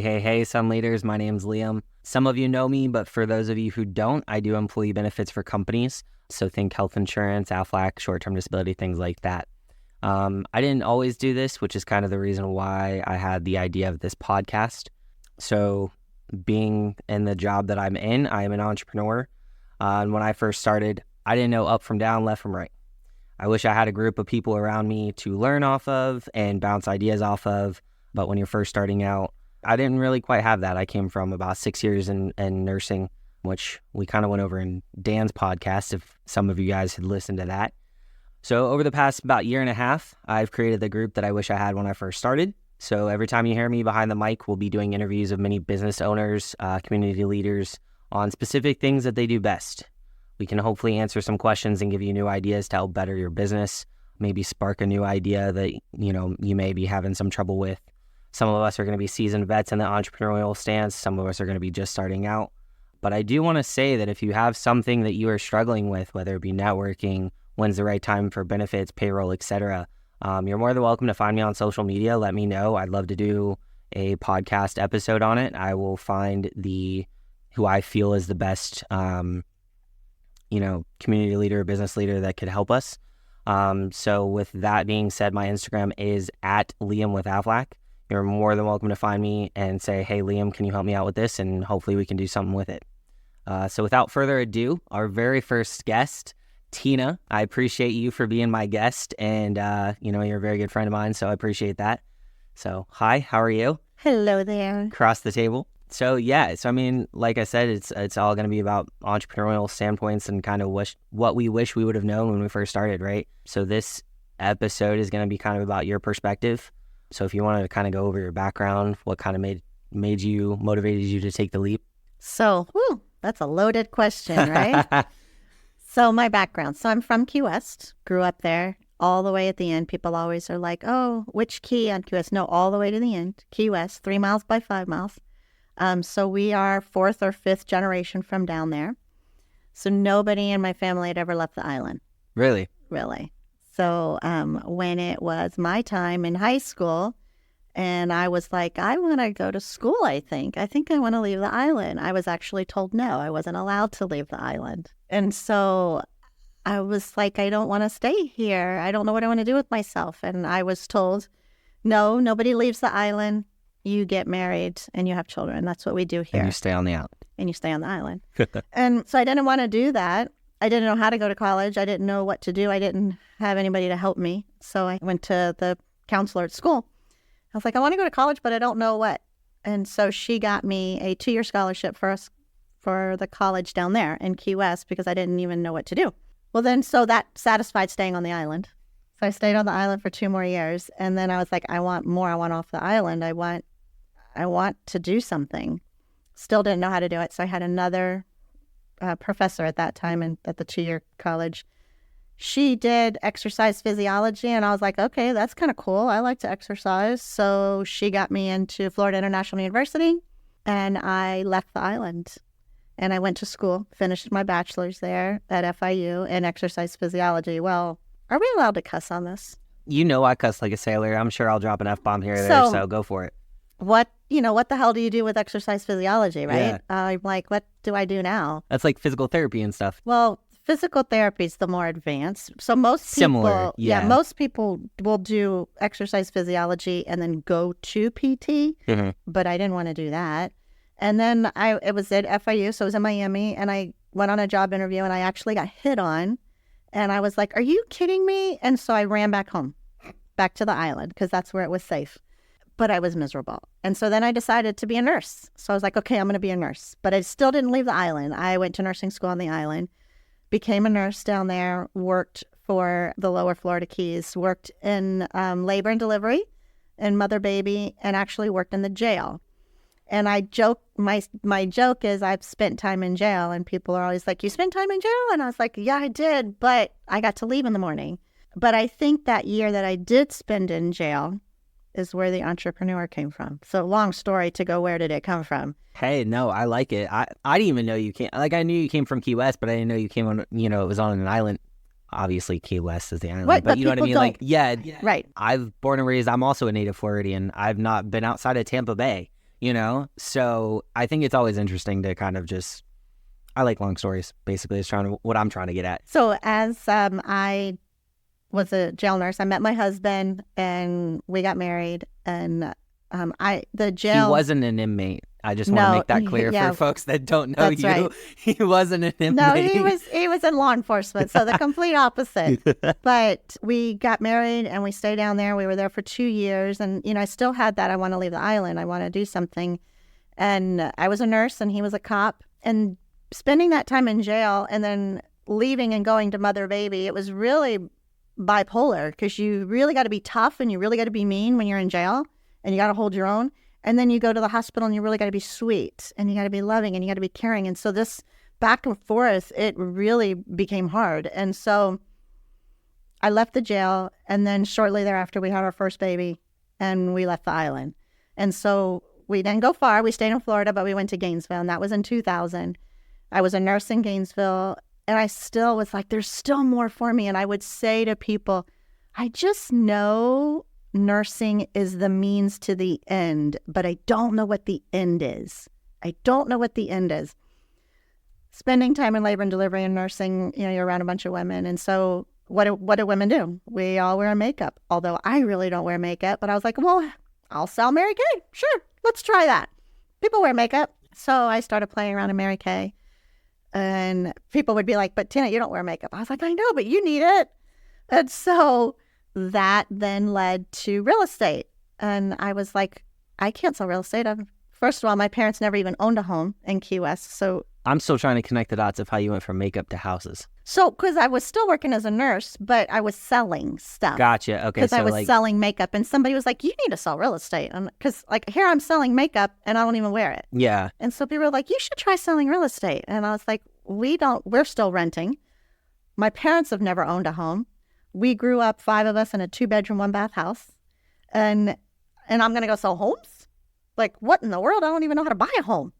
Hey, Sun Leaders. My name's Liam. Some of you know me, but for those of you who don't, I do employee benefits for companies. So think health insurance, AFLAC, short-term disability, things like that. I didn't always do this, which is kind of the reason why I had the idea of this podcast. So being in the job that I'm in, I am an entrepreneur. And when I first started, I didn't know up from down, left from right. I wish I had a group of people around me to learn off of and bounce ideas off of. But when you're first starting out, I didn't really quite have that. I came from about 6 years in nursing, which we kind of went over in Dan's podcast, if some of you guys had listened to that. So over the past about year and a half, I've created the group that I wish I had when I first started. So every time you hear me behind the mic, we'll be doing interviews of many business owners, community leaders on specific things that they do best. We can hopefully answer some questions and give you new ideas to help better your business, maybe spark a new idea that, you may be having some trouble with. Some of us are going to be seasoned vets in the entrepreneurial stance. Some of us are going to be just starting out. But I do want to say that if you have something that you are struggling with, whether it be networking, when's the right time for benefits, payroll, etc., you're more than welcome to find me on social media. Let me know. I'd love to do a podcast episode on it. I will find who I feel is the best community leader, business leader that could help us. So with that being said, my Instagram is at Liam with Aflac. You're more than welcome to find me and say, hey, Liam, can you help me out with this? And hopefully we can do something with it. So without further ado, our very first guest, Tina. I appreciate you for being my guest. And, you're a very good friend of mine, so I appreciate that. So hi, how are you? Hello there. Across the table. So like I said, it's all going to be about entrepreneurial standpoints and kind of what we wish we would have known when we first started, right? So this episode is going to be kind of about your perspective. So if you wanted to kind of go over your background, what kind of motivated you to take the leap? So, that's a loaded question, right? So my background. So I'm from Key West, grew up there all the way at the end. People always are like, oh, which key on Key West? No, all the way to the end. Key West, 3 miles by 5 miles. So we are fourth or fifth generation from down there. So nobody in my family had ever left the island. Really? Really. So when it was my time in high school, and I was like, I want to go to school, I think I want to leave the island. I was actually told no, I wasn't allowed to leave the island. And so I was like, I don't want to stay here. I don't know what I want to do with myself. And I was told, no, nobody leaves the island. You get married and you have children. That's what we do here. And you stay on the island. And so I didn't want to do that. I didn't know how to go to college. I didn't know what to do. I didn't have anybody to help me. So I went to the counselor at school. I was like, I want to go to college, but I don't know what. And so she got me a 2-year scholarship for the college down there in Key West because I didn't even know what to do. Well, then, so that satisfied staying on the island. So I stayed on the island for 2 more years. And then I was like, I want more. I want off the island. I want to do something. Still didn't know how to do it. So I had another professor at that time at the 2-year college. She did exercise physiology, and I was like, okay, that's kind of cool. I like to exercise. So she got me into Florida International University, and I left the island. And I went to school, finished my bachelor's there at FIU in exercise physiology. Well, are we allowed to cuss on this? I cuss like a sailor. I'm sure I'll drop an F-bomb here or there, so go for it. What the hell do you do with exercise physiology, right? Yeah. I'm like, what do I do now? That's like physical therapy and stuff. Well, physical therapy is the more advanced. So most people will do exercise physiology and then go to PT, but I didn't want to do that. And then it was at FIU, so it was in Miami, and I went on a job interview, and I actually got hit on, and I was like, are you kidding me? And so I ran back home, back to the island, because that's where it was safe. But I was miserable. And so then I decided to be a nurse. So I was like, okay, I'm going to be a nurse. But I still didn't leave the island. I went to nursing school on the island, became a nurse down there, worked for the lower Florida Keys, worked in labor and delivery and mother-baby, and actually worked in the jail. And I joke, my joke is I've spent time in jail, and people are always like, you spent time in jail? And I was like, yeah, I did, but I got to leave in the morning. But I think that year that I did spend in jail is where the entrepreneur came from. So long story to go, where did it come from? Hey, no, I like it. I didn't even know you came, like I knew you came from Key West, but I didn't know you came on, it was on an island. Obviously, Key West is the island, right, but you know what I mean? Don't. Like, yeah, right. I've born and raised, I'm also a native Floridian. I've not been outside of Tampa Bay. you know? So I think it's always interesting to kind of just, I like long stories, basically, is what I'm trying to get at. So as I was a jail nurse, I met my husband and we got married, and the jail... He wasn't an inmate. I just want to make that clear for folks that don't know you. Right. He wasn't an inmate. No, he was in law enforcement, so the complete opposite. But we got married and we stayed down there. We were there for 2 years, and I still had that. I want to leave the island. I want to do something. And I was a nurse and he was a cop. And spending that time in jail and then leaving and going to mother baby, it was really bipolar, because you really got to be tough and you really got to be mean when you're in jail, and you got to hold your own. And then you go to the hospital and you really got to be sweet, and you got to be loving, and you got to be caring. And so this back and forth, it really became hard. And so I left the jail, and then shortly thereafter we had our first baby and we left the island. And so we didn't go far. We stayed in Florida, but we went to Gainesville, and that was in 2000. I was a nurse in Gainesville, and I still was like, there's still more for me. And I would say to people, I just know nursing is the means to the end, but I don't know what the end is. I don't know what the end is. Spending time in labor and delivery and nursing, you're around a bunch of women. And so what do women do? We all wear makeup, although I really don't wear makeup. But I was like, well, I'll sell Mary Kay. Sure, let's try that. People wear makeup. So I started playing around in Mary Kay. And people would be like, but Tina, you don't wear makeup. I was like, I know, but you need it. And so that then led to real estate. And I was like, I can't sell real estate. First of all, my parents never even owned a home in Key West. So I'm still trying to connect the dots of how you went from makeup to houses. So, because I was still working as a nurse, but I was selling stuff. Gotcha. Okay. Because I was selling makeup, and somebody was like, you need to sell real estate. And because here I'm selling makeup and I don't even wear it. Yeah. And so people were like, you should try selling real estate. And I was like, we're still renting. My parents have never owned a home. We grew up, 5 of us, in a 2-bedroom, 1-bath house. And I'm going to go sell homes? Like, what in the world? I don't even know how to buy a home.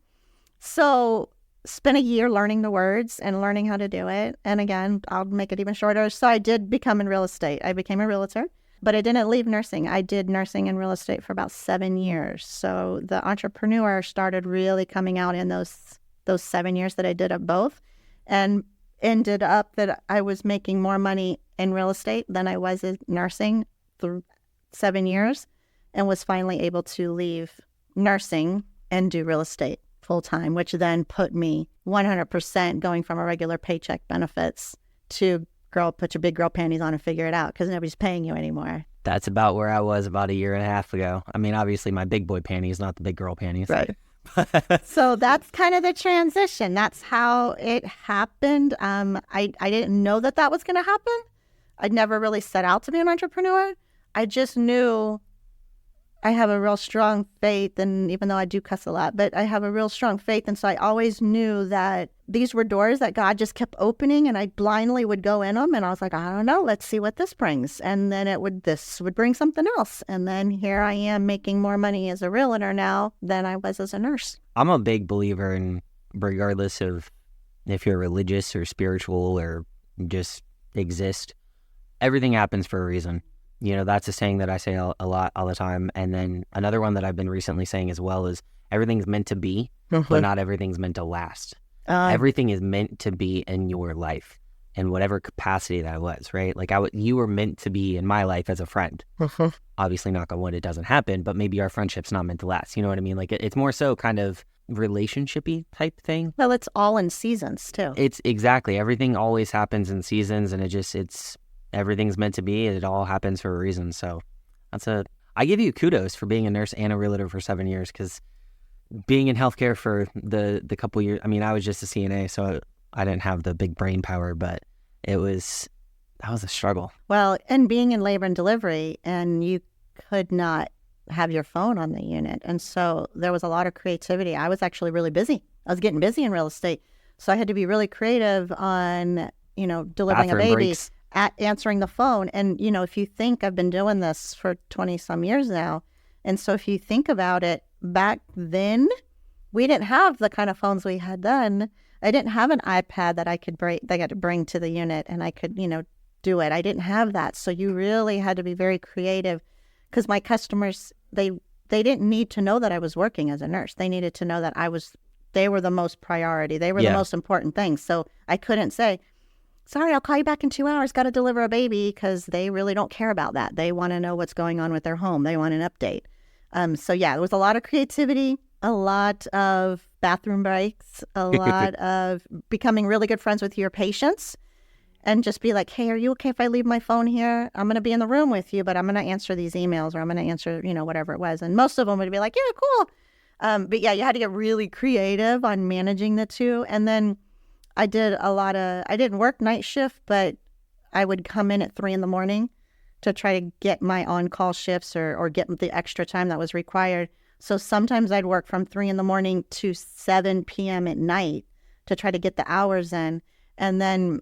So spent a year learning the words and learning how to do it. And again, I'll make it even shorter. So I did become in real estate. I became a realtor, but I didn't leave nursing. I did nursing and real estate for about 7 years. So the entrepreneur started really coming out in those 7 years that I did of both, and ended up that I was making more money in real estate than I was in nursing through 7 years, and was finally able to leave nursing and do real estate full time, which then put me 100% going from a regular paycheck benefits to girl, put your big girl panties on and figure it out, because nobody's paying you anymore. That's about where I was about a year and a half ago. I mean, obviously my big boy panties, not the big girl panties. Right. So that's kind of the transition. That's how it happened. I didn't know that was going to happen. I'd never really set out to be an entrepreneur. I just knew I have a real strong faith, and even though I do cuss a lot, but I have a real strong faith. And so I always knew that these were doors that God just kept opening, and I blindly would go in them. And I was like, I don't know, let's see what this brings. And then this would bring something else. And then here I am making more money as a realtor now than I was as a nurse. I'm a big believer in, regardless of if you're religious or spiritual or just exist, everything happens for a reason. That's a saying that I say a lot all the time. And then another one that I've been recently saying as well is everything's meant to be, but not everything's meant to last. Everything is meant to be in your life in whatever capacity that was, right? Like you were meant to be in my life as a friend. Obviously, knock on wood, it doesn't happen, but maybe our friendship's not meant to last. You know what I mean? Like it's more so kind of relationship-y type thing. Well, it's all in seasons too. It's exactly. Everything always happens in seasons, and everything's meant to be. It all happens for a reason. So I give you kudos for being a nurse and a realtor for 7 years, because being in healthcare for the couple years, I mean, I was just a CNA, so I didn't have the big brain power, but that was a struggle. Well, and being in labor and delivery, and you could not have your phone on the unit. And so there was a lot of creativity. I was actually really busy. I was getting busy in real estate. So I had to be really creative on, delivering Bathroom a baby. breaks. At answering the phone. And, if you think, I've been doing this for 20 some years now. And so if you think about it, back then, we didn't have the kind of phones we had then. I didn't have an iPad that I could bring to the unit and I could, do it. I didn't have that. So you really had to be very creative, because my customers, they they didn't need to know that I was working as a nurse. They needed to know that they were the most priority. They were the most important thing. So I couldn't say, sorry, I'll call you back in 2 hours, got to deliver a baby, because they really don't care about that. They want to know what's going on with their home. They want an update. So yeah, there was a lot of creativity, a lot of bathroom breaks, a lot of becoming really good friends with your patients, and just be like, hey, are you okay if I leave my phone here? I'm going to be in the room with you, but I'm going to answer these emails, or I'm going to answer, whatever it was. And most of them would be like, yeah, cool. But yeah, you had to get really creative on managing the two. And then I didn't work night shift, but I would come in at 3 a.m. to try to get my on-call shifts or get the extra time that was required. So sometimes I'd work from 3 a.m. to 7 p.m. at night to try to get the hours in, and then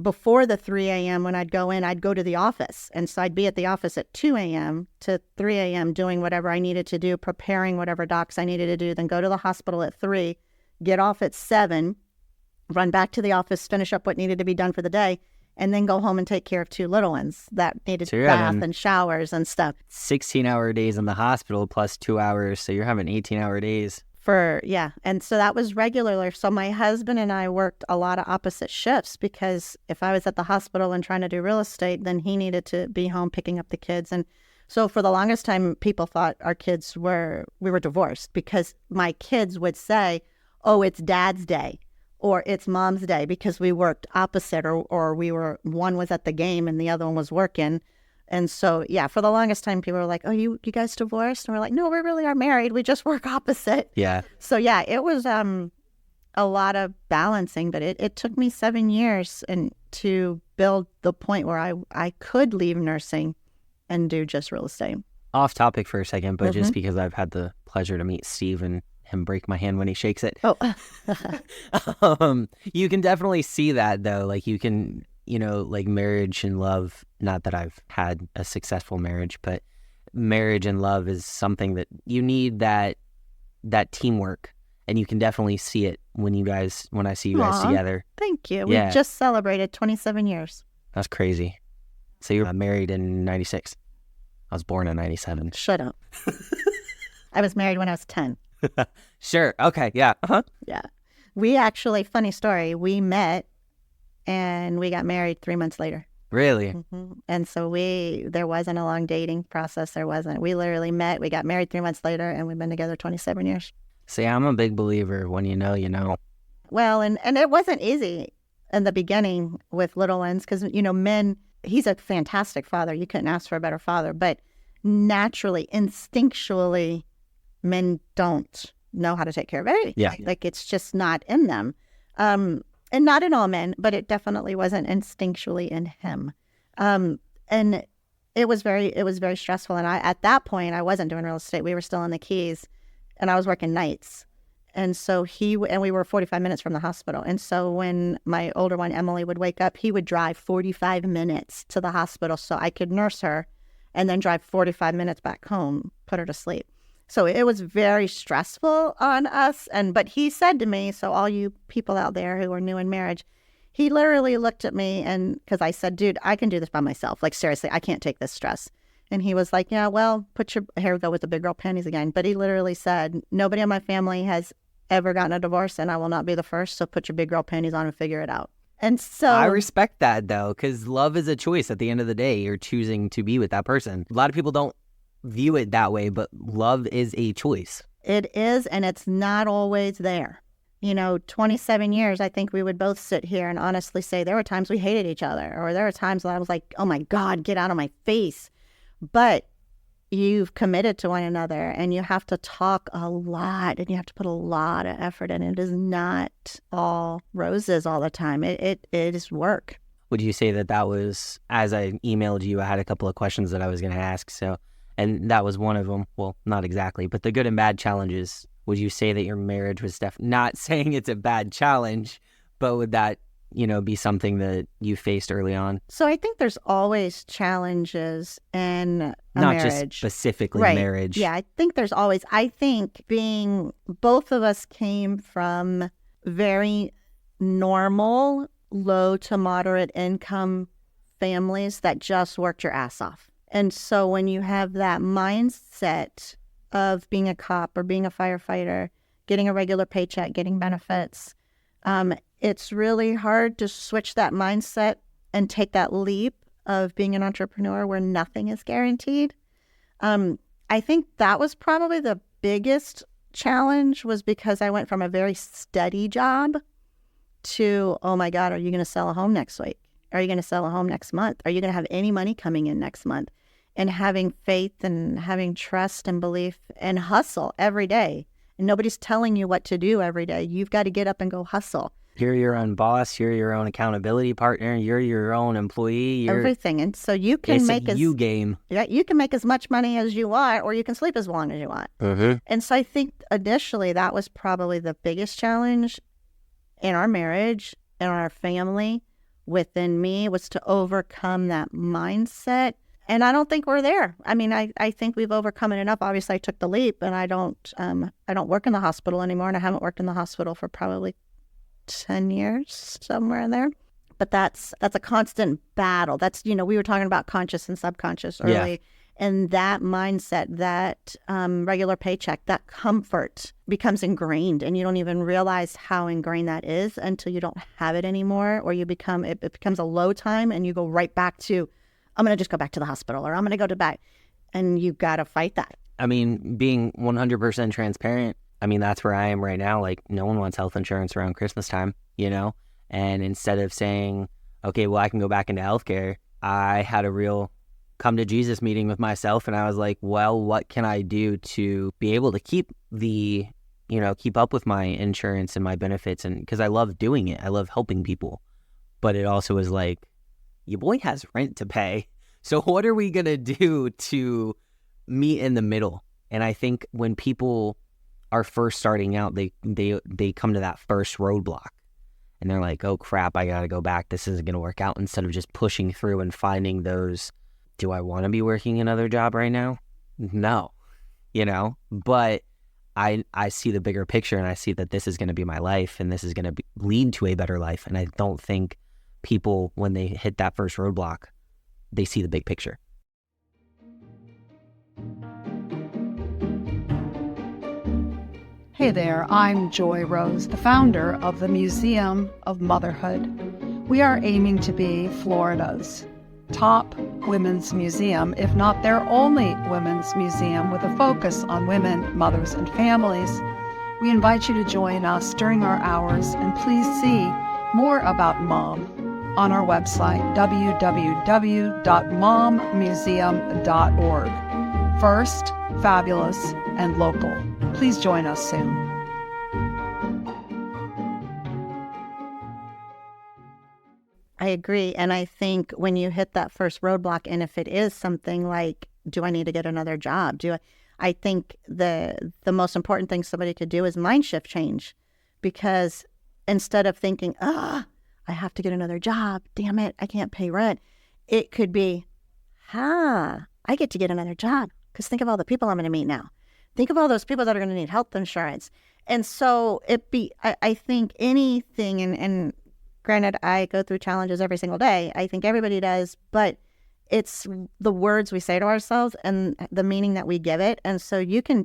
before the 3 a.m. when I'd go in, I'd go to the office. And so I'd be at the office at 2 a.m. to 3 a.m. doing whatever I needed to do, preparing whatever docs I needed to do, then go to the hospital at 3, get off at 7, run back to the office, finish up what needed to be done for the day, and then go home and take care of 2 little ones that needed bath and showers and stuff. 16-hour days in the hospital plus 2 hours, so you're having 18-hour days. And so that was regular. So my husband and I worked a lot of opposite shifts, because if I was at the hospital and trying to do real estate, then he needed to be home picking up the kids. And so for the longest time, people thought we were divorced, because my kids would say, oh, it's dad's day, or it's mom's day, because we worked opposite, or one was at the game and the other one was working. And so, yeah, for the longest time, people were like, oh, you guys divorced? And we're like, no, we really are married. We just work opposite. Yeah. So, yeah, it was a lot of balancing, but it took me 7 years to build the point where I could leave nursing and do just real estate. Off topic for a second, but just because I've had the pleasure to meet Steve and him break my hand when he shakes it. Oh. You can definitely see that, though. Like, you can, like marriage and love, not that I've had a successful marriage, but marriage and love is something that you need that teamwork. And you can definitely see it when I see you guys together. Thank you. Yeah. We just celebrated 27 years. That's crazy. So you were married in 96. I was born in 97. Shut up. I was married when I was 10. Sure. Okay. Yeah. Uh-huh. Yeah. We actually, funny story, we met and we got married 3 months later. Really? Mm-hmm. And so there wasn't a long dating process. There wasn't. We literally met, we got married 3 months later, and we've been together 27 years. See, I'm a big believer. When you know. Well, and it wasn't easy in the beginning with little ones, because, men, he's a fantastic father. You couldn't ask for a better father. But naturally, instinctually, men don't know how to take care of baby. Yeah. Like, it's just not in them. And not in all men, but it definitely wasn't instinctually in him. And it was very stressful. And at that point, I wasn't doing real estate. We were still in the Keys, and I was working nights. And so we were 45 minutes from the hospital. And so when my older one, Emily, would wake up, he would drive 45 minutes to the hospital so I could nurse her, and then drive 45 minutes back home, put her to sleep. So it was very stressful on us. But he said to me, so all you people out there who are new in marriage, he literally looked at me, and because I said, dude, I can do this by myself. Like, seriously, I can't take this stress. And he was like, yeah, well, here we go with the big girl panties again. But he literally said, nobody in my family has ever gotten a divorce, and I will not be the first. So put your big girl panties on and figure it out. And so I respect that, though, because love is a choice. At the end of the day, you're choosing to be with that person. A lot of people don't view it that way, but love is a choice. It is, and it's not always there. 27 years, I think we would both sit here and honestly say there were times we hated each other, or there were times that I was like, oh my God, get out of my face. But you've committed to one another, and you have to talk a lot, and you have to put a lot of effort in. It is not all roses all the time. It is work. Would you say that was, as I emailed you, I had a couple of questions that I was going to ask, and that was one of them. Well, not exactly, but the good and bad challenges. Would you say that your marriage was not saying it's a bad challenge, but would that, be something that you faced early on? So I think there's always challenges in a not marriage. Just specifically right. Marriage. Yeah, I think both of us came from very normal, low to moderate income families that just worked your ass off. And so when you have that mindset of being a cop or being a firefighter, getting a regular paycheck, getting benefits, it's really hard to switch that mindset and take that leap of being an entrepreneur where nothing is guaranteed. I think that was probably the biggest challenge, was because I went from a very steady job to, oh my God, are you going to sell a home next week? Are you going to sell a home next month? Are you going to have any money coming in next month? And having faith and having trust and belief and hustle every day. And nobody's telling you what to do every day. You've got to get up and go hustle. You're your own boss. You're your own accountability partner. You're your own employee. You're everything. And so you can make you game. Yeah, you can make as much money as you want, or you can sleep as long as you want. Mm-hmm. And so I think initially that was probably the biggest challenge in our marriage, in our family, within me, was to overcome that mindset. And I don't think we're there. I mean, I think we've overcome it enough. Obviously, I took the leap, and I don't work in the hospital anymore, and I haven't worked in the hospital for probably 10 years, somewhere in there. But that's a constant battle. That's, we were talking about conscious and subconscious early. Yeah. And that mindset, that regular paycheck, that comfort becomes ingrained, and you don't even realize how ingrained that is until you don't have it anymore, or it becomes a low time, and you go right back to, I'm going to just go back to the hospital, or I'm going to go to bed. And you've got to fight that. I mean, being 100% transparent, I mean, that's where I am right now. Like, no one wants health insurance around Christmas time, And instead of saying, okay, well, I can go back into healthcare, I had a real come to Jesus meeting with myself. And I was like, well, what can I do to be able to keep up with my insurance and my benefits? And because I love doing it, I love helping people. But it also was like, your boy has rent to pay. So what are we going to do to meet in the middle? And I think when people are first starting out, they come to that first roadblock and they're like, oh crap, I got to go back. This isn't going to work out. Instead of just pushing through and finding those, do I want to be working another job right now? No, but I see the bigger picture, and I see that this is going to be my life, and this is going to lead to a better life. And I don't think people, when they hit that first roadblock, they see the big picture. Hey there, I'm Joy Rose, the founder of the Museum of Motherhood. We are aiming to be Florida's top women's museum, if not their only women's museum, with a focus on women, mothers, and families. We invite you to join us during our hours, and please see more about Mom on our website, www.mommuseum.org. First, fabulous, and local. Please join us soon. I agree. And I think when you hit that first roadblock, and if it is something like, do I need to get another job? I think the most important thing somebody could do is mind shift change. Because instead of thinking, I have to get another job, damn it, I can't pay rent, it could be, I get to get another job. Because think of all the people I'm going to meet now. Think of all those people that are going to need health insurance. And so I think anything, and granted, I go through challenges every single day. I think everybody does, but it's the words we say to ourselves and the meaning that we give it. And so you can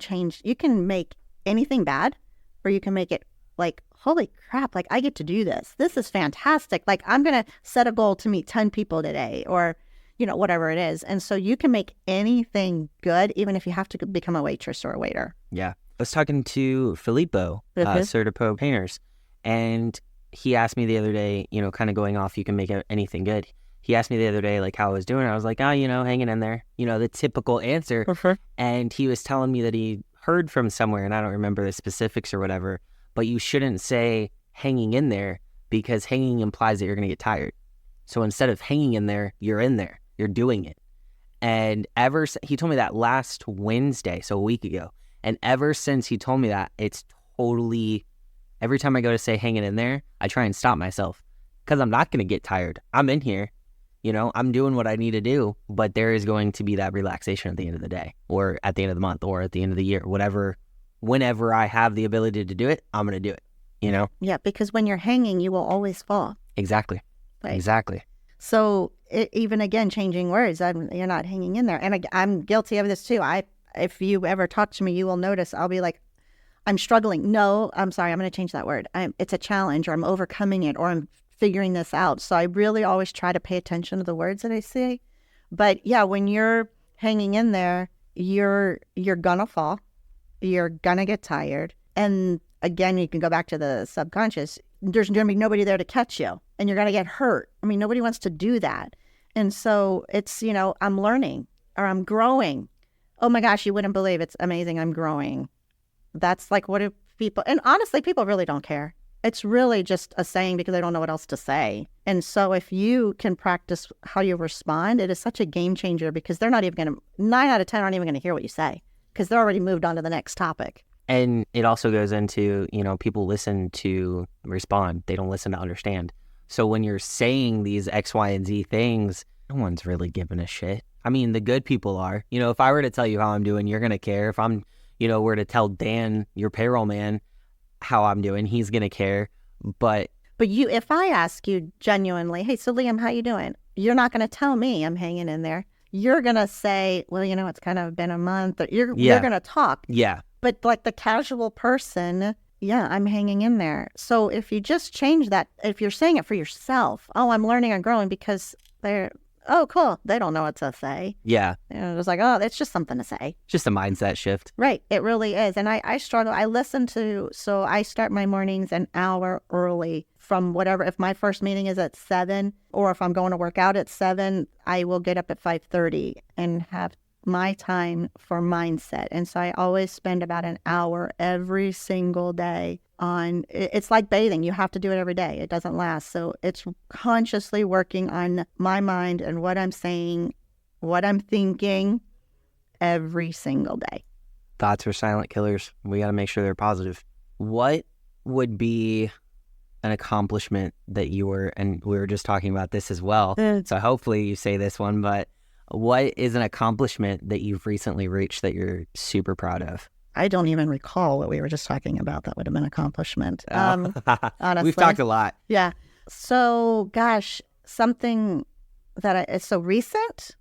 make anything bad, or you can make it like, holy crap, like I get to do this. This is fantastic. Like I'm going to set a goal to meet 10 people today, or, whatever it is. And so you can make anything good, even if you have to become a waitress or a waiter. Yeah. I was talking to Filippo, Certipo Painters, and he asked me the other day, kind of going off, you can make anything good. He asked me the other day, like, how I was doing. I was like, hanging in there, the typical answer. Uh-huh. And he was telling me that he heard from somewhere, and I don't remember the specifics or whatever, but you shouldn't say hanging in there, because hanging implies that you're going to get tired. So instead of hanging in there, you're in there, you're doing it. And he told me that last Wednesday, so a week ago. And ever since he told me that, it's totally, every time I go to say hanging in there, I try and stop myself, because I'm not going to get tired. I'm in here, I'm doing what I need to do, but there is going to be that relaxation at the end of the day, or at the end of the month, or at the end of the year, whenever I have the ability to do it, I'm going to do it, Yeah, because when you're hanging, you will always fall. Exactly. Right. Exactly. So even again, changing words, you're not hanging in there. And I'm guilty of this too. If you ever talk to me, you will notice I'll be like, I'm struggling. No, I'm sorry. I'm going to change that word. It's a challenge, or I'm overcoming it, or I'm figuring this out. So I really always try to pay attention to the words that I say. But yeah, when you're hanging in there, you're gonna fall. You're gonna get tired. And again, you can go back to the subconscious. There's gonna be nobody there to catch you, and you're gonna get hurt. I mean, nobody wants to do that. And so it's, I'm learning, or I'm growing. Oh my gosh, you wouldn't believe, it's amazing, I'm growing. That's like, what do people, and honestly, people really don't care. It's really just a saying because they don't know what else to say. And so if you can practice how you respond, it is such a game changer, because they're not even going to, 9 out of 10 aren't even going to hear what you say, because they're already moved on to the next topic. And it also goes into, people listen to respond. They don't listen to understand. So when you're saying these X, Y, and Z things, no one's really giving a shit. I mean, the good people are. If I were to tell you how I'm doing, you're going to care. If I'm, were to tell Dan, your payroll man, how I'm doing, he's going to care. But if I ask you genuinely, hey, so Liam, how you doing? You're not going to tell me I'm hanging in there. You're going to say, well, it's kind of been a month. Or you're going to talk. Yeah. But like the casual person, yeah, I'm hanging in there. So if you just change that, if you're saying it for yourself, oh, I'm learning and growing, because oh, cool, they don't know what to say. Yeah. It's like, oh, it's just something to say. Just a mindset shift. Right. It really is. And I struggle. So I start my mornings an hour early from whatever. If my first meeting is at 7, or if I'm going to work out at 7, I will get up at 5:30 and have my time for mindset. And so I always spend about an hour every single day on, it's like bathing. You have to do it every day. It doesn't last. So it's consciously working on my mind and what I'm saying, what I'm thinking every single day. Thoughts are silent killers. We got to make sure they're positive. What would be an accomplishment that and we were just talking about this as well. So hopefully you say this one, but what is an accomplishment that you've recently reached that you're super proud of? I don't even recall what we were just talking about. That would have been an accomplishment. Honestly. We've talked a lot. Yeah. So, gosh, something that it's so recent.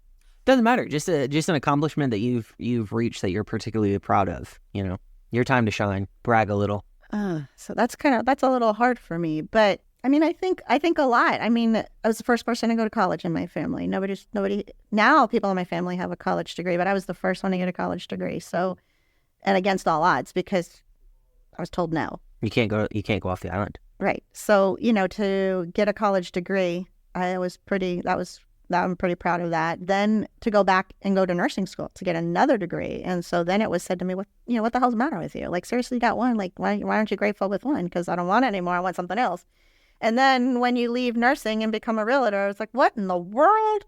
Doesn't matter. Just an accomplishment that you've reached that you're particularly proud of. Your time to shine. Brag a little. So that's a little hard for me, but I mean, I think a lot. I mean, I was the first person to go to college in my family. Nobody now, people in my family have a college degree, but I was the first one to get a college degree. So, and against all odds, because I was told no. You can't go off the island. Right. So, to get a college degree, I'm pretty proud of that. Then to go back and go to nursing school to get another degree. And so then it was said to me, what the hell's the matter with you? Like, seriously, you got one? Like, why aren't you grateful with one? Because I don't want it anymore. I want something else. And then when you leave nursing and become a realtor, it's like, what in the world?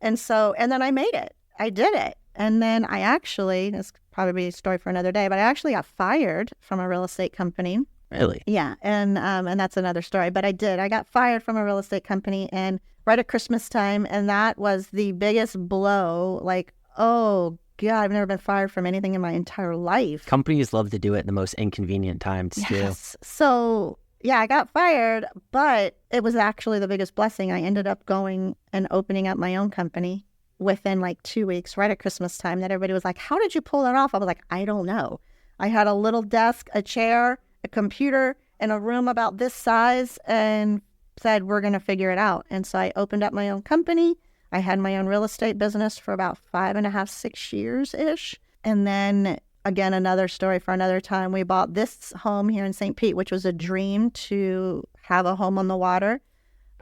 And then I made it. I did it. And then this probably be a story for another day, but I actually got fired from a real estate company. Really? Yeah. And that's another story. But I did. I got fired from a real estate company, and right at Christmas time. And that was the biggest blow. Like, oh, God, I've never been fired from anything in my entire life. Companies love to do it in the most inconvenient times, too. Yes. So, yeah, I got fired, but it was actually the biggest blessing. I ended up going and opening up my own company within like 2 weeks, right at Christmas time, that everybody was like, how did you pull that off? I was like, I don't know. I had a little desk, a chair, a computer, and a room about this size, and said, we're going to figure it out. And so I opened up my own company. I had my own real estate business for about 5.5, 6 years-ish. And then again, another story for another time. We bought this home here in St. Pete, which was a dream to have a home on the water.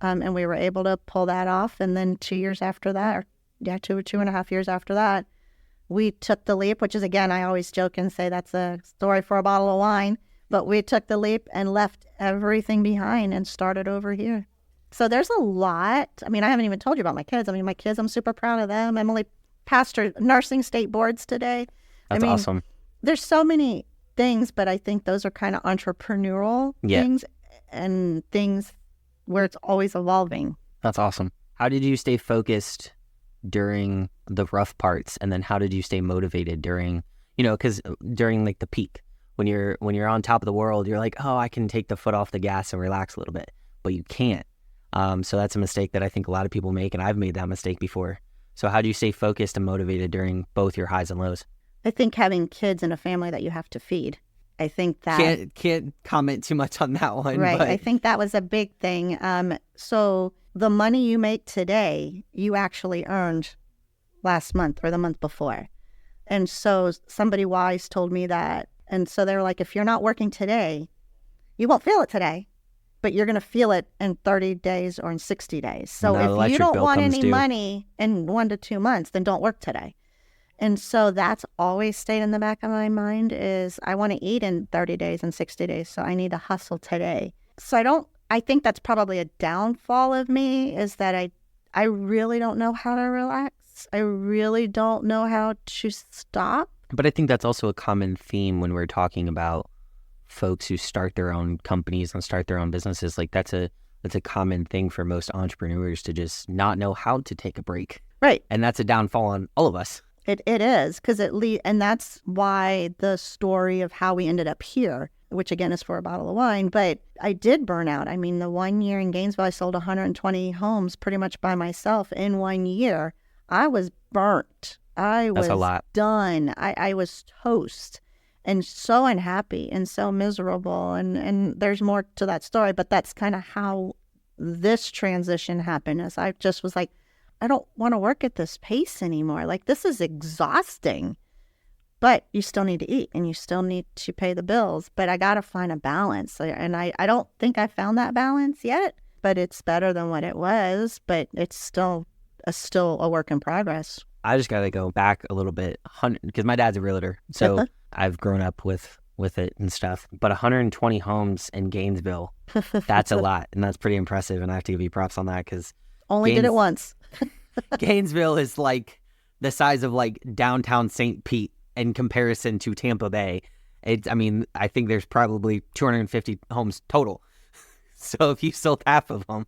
And we were able to pull that off. And then 2 years after that, 2.5 years after that, we took the leap, which is, again, I always joke and say that's a story for a bottle of wine. But we took the leap and left everything behind and started over here. So there's a lot. I mean, I haven't even told you about my kids. I mean, my kids, I'm super proud of them. Emily passed her nursing state boards today. That's awesome. There's so many things, but I think those are kind of entrepreneurial things and things where it's always evolving. That's awesome. How did you stay focused during the rough parts? And then how did you stay motivated during, because during like the peak, when you're on top of the world, you're like, oh, I can take the foot off the gas and relax a little bit, but you can't. So that's a mistake that I think a lot of people make, and I've made that mistake before. So how do you stay focused and motivated during both your highs and lows? I think having kids and a family that you have to feed. I think that... Can't comment too much on that one. Right. But... I think that was a big thing. So the money you make today, you actually earned last month or the month before. And so somebody wise told me that. And so they were like, if you're not working today, you won't feel it today, but you're going to feel it in 30 days or in 60 days. So if you don't want any money in 1 to 2 months, then don't work today. And so that's always stayed in the back of my mind is I want to eat in 30 days and 60 days. So I need to hustle today. So I think that's probably a downfall of me is that I really don't know how to relax. I really don't know how to stop. But I think that's also a common theme when we're talking about folks who start their own companies and start their own businesses. Like that's a common thing for most entrepreneurs to just not know how to take a break. Right. And that's a downfall on all of us. It is, because and that's why the story of how we ended up here, which again is for a bottle of wine, but I did burn out. I mean, the 1 year in Gainesville, I sold 120 homes pretty much by myself in 1 year. I was burnt. That's a lot. Done. I was toast and so unhappy and so miserable. And there's more to that story, but that's kind of how this transition happened. As I just was like, I don't want to work at this pace anymore. Like, this is exhausting. But you still need to eat and you still need to pay the bills. But I got to find a balance. And I don't think I found that balance yet, but it's better than what it was. But it's still a work in progress. I just got to go back a little bit because my dad's a realtor. So I've grown up with it and stuff. But 120 homes in Gainesville, that's a lot. And that's pretty impressive. And I have to give you props on that because only did it once. Gainesville is like the size of like downtown St. Pete in comparison to Tampa Bay. I think there's probably 250 homes total. So if you sold half of them,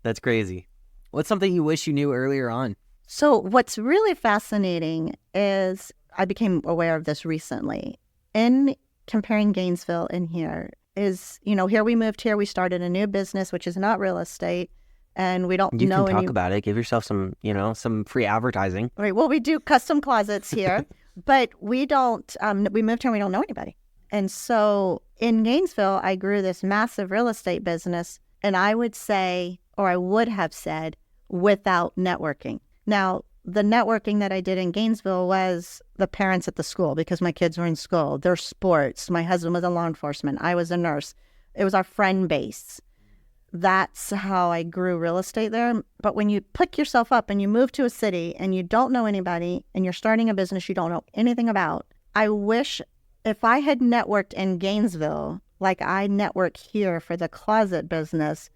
that's crazy. What's something you wish you knew earlier on? So what's really fascinating is I became aware of this recently. In comparing Gainesville and here is, here we moved here, we started a new business, which is not real estate. And we don't know. You can talk about it. Give yourself some free advertising. Right. Well, we do custom closets here, but we don't. We moved here and we don't know anybody. And so in Gainesville, I grew this massive real estate business. And I would say, or I would have said, without networking. Now, the networking that I did in Gainesville was the parents at the school because my kids were in school, their sports. My husband was in law enforcement. I was a nurse. It was our friend base. That's how I grew real estate there. But when you pick yourself up and you move to a city and you don't know anybody and you're starting a business you don't know anything about, I wish if I had networked in Gainesville like I network here for the closet business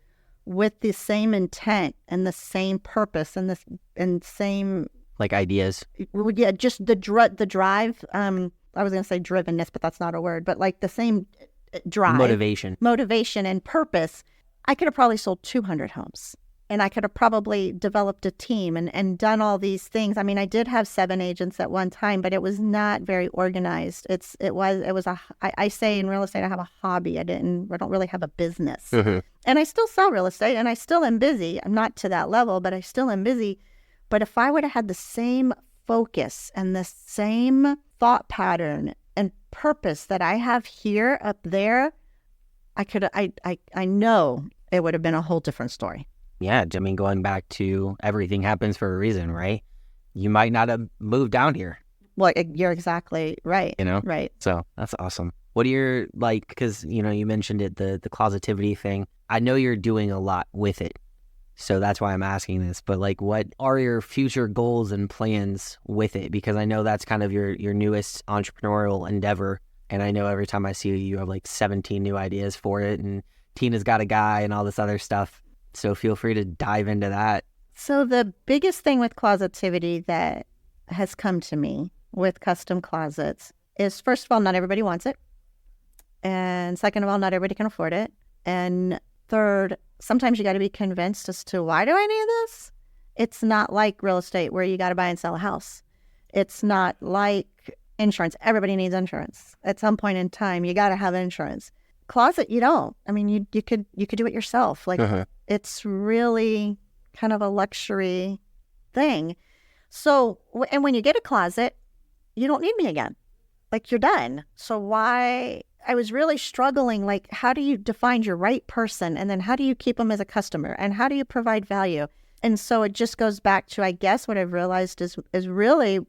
with the same intent and the same purpose and same... Like ideas? Yeah, just the drive. I was going to say drivenness, but that's not a word. But like the same drive. Motivation and purpose. I could have probably sold 200 homes and I could have probably developed a team and done all these things. I mean, I did have 7 agents at one time, but it was not very organized. I say in real estate, I have a hobby. I don't really have a business. Mm-hmm. And I still sell real estate and I still am busy. I'm not to that level, but I still am busy. But if I would have had the same focus and the same thought pattern and purpose that I have here up there, I know it would have been a whole different story. Yeah, I mean, going back to everything happens for a reason, right? You might not have moved down here. Well, you're exactly right. Right. So that's awesome. What are your, because, you mentioned it, the closetivity thing. I know you're doing a lot with it. So that's why I'm asking this. But what are your future goals and plans with it? Because I know that's kind of your newest entrepreneurial endeavor. And I know every time I see you have 17 new ideas for it. And Tina's got a guy and all this other stuff. So feel free to dive into that. So the biggest thing with closetivity that has come to me with custom closets is, first of all, not everybody wants it. And second of all, not everybody can afford it. And third, sometimes you got to be convinced as to why do I need this? It's not like real estate where you got to buy and sell a house. It's not like insurance. Everybody needs insurance. At some point in time, you got to have insurance. closet, you don't. I mean, you could do it yourself. Like it's really kind of a luxury thing. So, and when you get a closet, you don't need me again. Like, you're done. So why? I was really struggling. Like, how do you define your right person? And then how do you keep them as a customer? And how do you provide value? And so it just goes back to, I guess, what I've realized is really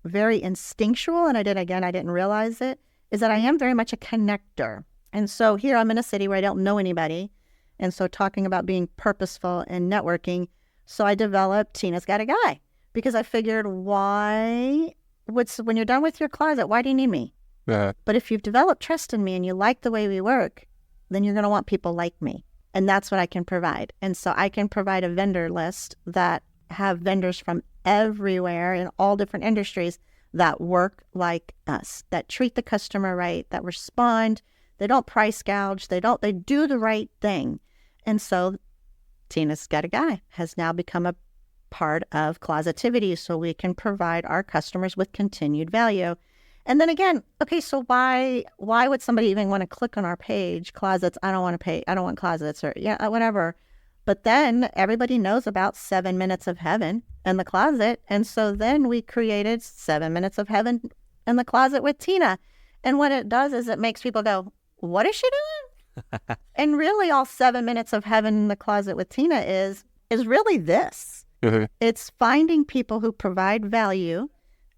very instinctual. And I didn't realize it, is that I am very much a connector. And so here I'm in a city where I don't know anybody. And so talking about being purposeful and networking. So I developed Tina's Got a Guy, because I figured, when you're done with your closet, why do you need me? But if you've developed trust in me and you like the way we work, then you're going to want people like me. And that's what I can provide. And so I can provide a vendor list that have vendors from everywhere in all different industries that work like us, that treat the customer right, that respond. They don't price gouge. They do the right thing. And so Tina's Got a Guy has now become a part of Closetivity, so we can provide our customers with continued value. And then again, okay, so why would somebody even want to click on our page? Closets, I don't want closets, or whatever. But then everybody knows about 7 Minutes of Heaven in the Closet. And so then we created 7 Minutes of Heaven in the Closet with Tina. And what it does is it makes people go, what is she doing? And really all 7 Minutes of Heaven in the Closet with Tina is really this. It's finding people who provide value,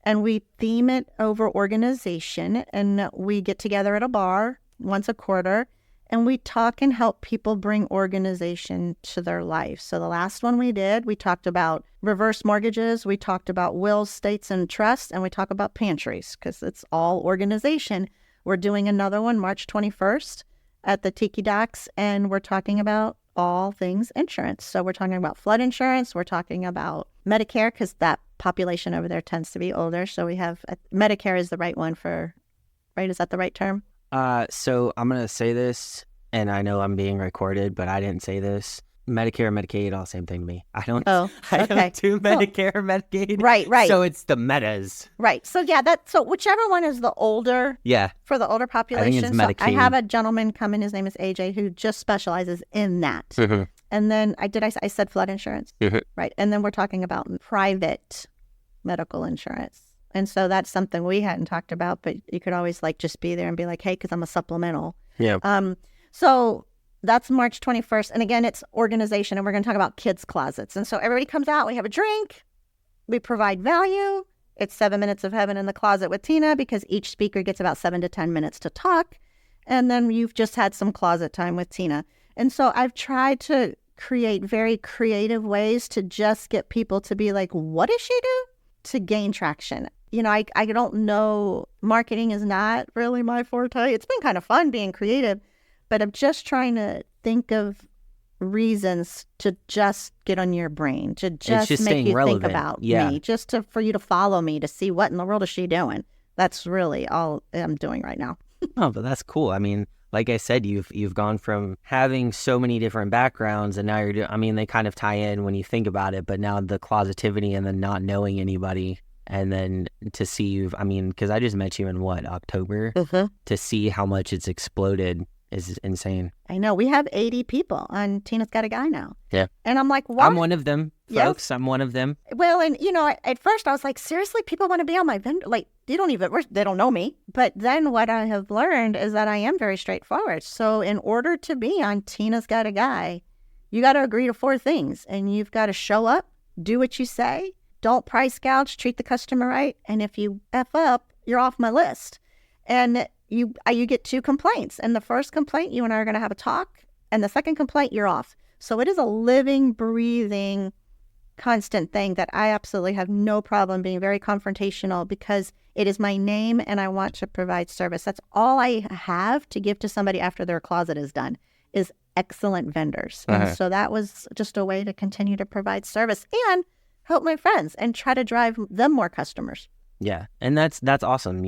and we theme it over organization, and we get together at a bar once a quarter, and we talk and help people bring organization to their life. So the last one we did, we talked about reverse mortgages, we talked about wills, states, and trusts, and we talk about pantries, because it's all organization. We're doing another one March 21st at the Tiki Docks, and we're talking about all things insurance. So we're talking about flood insurance. We're talking about Medicare, because that population over there tends to be older. So we have Medicare is the right one right? Is that the right term? So I'm going to say this, and I know I'm being recorded, but I didn't say this. Medicare and Medicaid, all same thing to me. I don't do Medicare or Medicaid. Right. So it's the metas. Right. So so whichever one is the older. Yeah. For the older population. I think it's Medicaid. So I have a gentleman come in, his name is AJ, who just specializes in that. Mm-hmm. And then I said flood insurance. Mm-hmm. Right. And then we're talking about private medical insurance. And so that's something we hadn't talked about, but you could always just be there and be like, hey, because I'm a supplemental. Yeah. So that's March 21st. And again, it's organization, and we're going to talk about kids' closets. And so everybody comes out, we have a drink, we provide value. It's 7 Minutes of Heaven in the Closet with Tina, because each speaker gets about 7 to 10 minutes to talk. And then you've just had some closet time with Tina. And so I've tried to create very creative ways to just get people to be like, what does she do? To gain traction. I don't know. Marketing is not really my forte. It's been kind of fun being creative, but I'm just trying to think of reasons to just get on your brain, to just make you relevant. Think about me, just for you to follow me, to see what in the world is she doing. That's really all I'm doing right now. Oh, but that's cool. I mean, like I said, you've gone from having so many different backgrounds, and now you're doing, I mean, they kind of tie in when you think about it, but now the Closetivity and then not knowing anybody. And then to see you, I mean, because I just met you in October, to see how much it's exploded is insane. I know. We have 80 people on Tina's Got a Guy now. Yeah. And I'm like, what? I'm one of them, folks. Yes. I'm one of them. Well, and at first I was like, seriously, people want to be on my vendor? Like, they don't know me. But then what I have learned is that I am very straightforward. So in order to be on Tina's Got a Guy, you got to agree to 4 things. And you've got to show up, do what you say, don't price gouge, treat the customer right. And if you F up, you're off my list. And you get 2 complaints. And the first complaint, you and I are going to have a talk. And the second complaint, you're off. So it is a living, breathing, constant thing that I absolutely have no problem being very confrontational, because it is my name and I want to provide service. That's all I have to give to somebody after their closet is done, is excellent vendors. And so that was just a way to continue to provide service and help my friends and try to drive them more customers. Yeah. And that's awesome.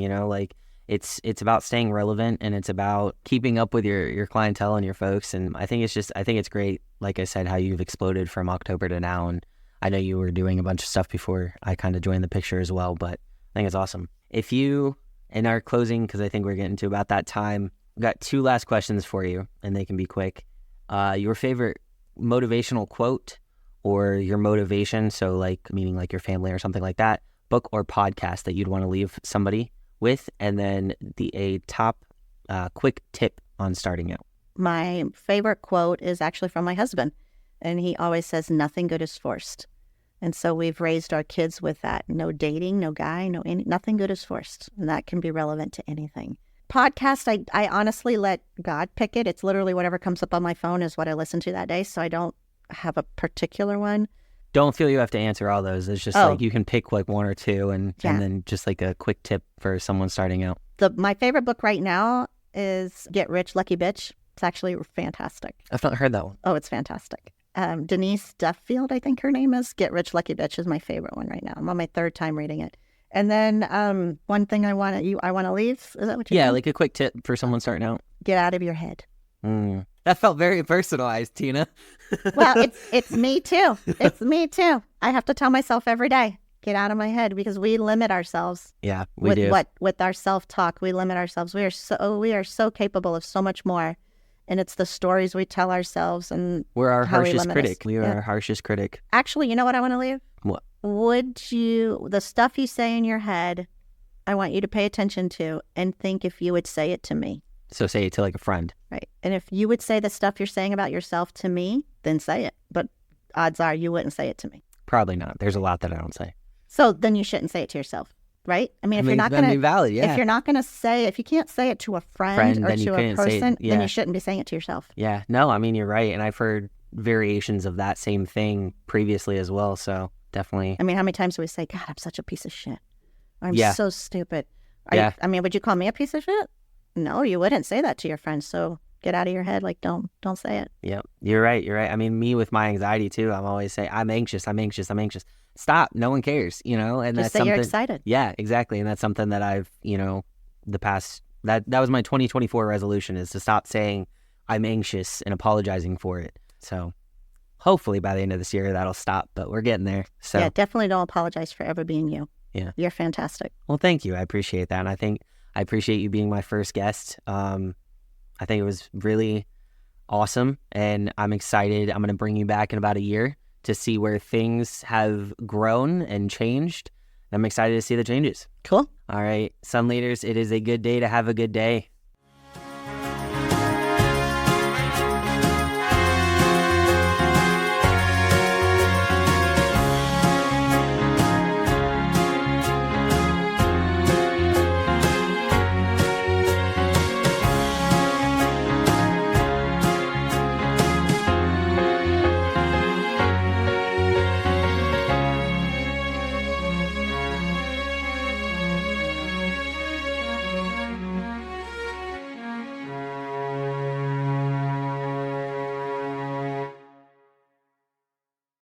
It's about staying relevant, and it's about keeping up with your clientele and your folks. And I think it's great, like I said, how you've exploded from October to now. And I know you were doing a bunch of stuff before I kind of joined the picture as well, but I think it's awesome. If you, in our closing, because I think we're getting to about that time, I've got 2 last questions for you, and they can be quick. Your favorite motivational quote or your motivation, so like meaning like your family or something like that, book or podcast that you'd want to leave somebody with, and then a top quick tip on starting out. My favorite quote is actually from my husband, and he always says, nothing good is forced. And so we've raised our kids with that. No dating, no guy, nothing good is forced. And that can be relevant to anything. Podcast, I honestly let God pick it. It's literally whatever comes up on my phone is what I listen to that day. So I don't have a particular one. Don't feel you have to answer all those. It's just like you can pick like 1 or 2 and then just like a quick tip for someone starting out. My favorite book right now is Get Rich, Lucky Bitch. It's actually fantastic. I've not heard that one. Oh, it's fantastic. Denise Duffield, I think her name is. Get Rich, Lucky Bitch is my favorite one right now. I'm on my 3rd time reading it. And then one thing I want to leave. Is that what you're saying? Like a quick tip for someone starting out. Get out of your head. That felt very personalized, Tina. Well, it's me too. It's me too. I have to tell myself every day, get out of my head, because we limit ourselves. Yeah, we do. With our self-talk, we limit ourselves. We are so capable of so much more. And it's the stories we tell ourselves, and we're our how harshest critic. Us. We are our harshest critic. Actually, you know what I want to leave? What? The stuff you say in your head, I want you to pay attention to and think if you would say it to me. So say it to like a friend. Right. And if you would say the stuff you're saying about yourself to me, then say it. But odds are you wouldn't say it to me. Probably not. There's a lot that I don't say. So then you shouldn't say it to yourself. Right? I mean, if you're not going to, valid, yeah. If you're not going to say, if you can't say it to a friend or to a person, then you shouldn't be saying it to yourself. Yeah. No, I mean, you're right. And I've heard variations of that same thing previously as well. So definitely. I mean, how many times do we say, God, I'm such a piece of shit. Or, I'm so stupid. I mean, would you call me a piece of shit? No, you wouldn't say that to your friends. So get out of your head. Like, don't say it. Yep. You're right. I mean, me with my anxiety too, I'm always saying, I'm anxious. Stop. No one cares, and just say you're excited. Yeah, exactly. And that's something that I've, that was my 2024 resolution, is to stop saying I'm anxious and apologizing for it. So hopefully by the end of this year, that'll stop, but we're getting there. So yeah, definitely don't apologize for ever being you. Yeah. You're fantastic. Well, thank you. I appreciate that. And I think I appreciate you being my first guest. I think it was really awesome, and I'm excited. I'm going to bring you back in about a year to see where things have grown and changed. I'm excited to see the changes. Cool. All right, Sun Leaders, it is a good day to have a good day.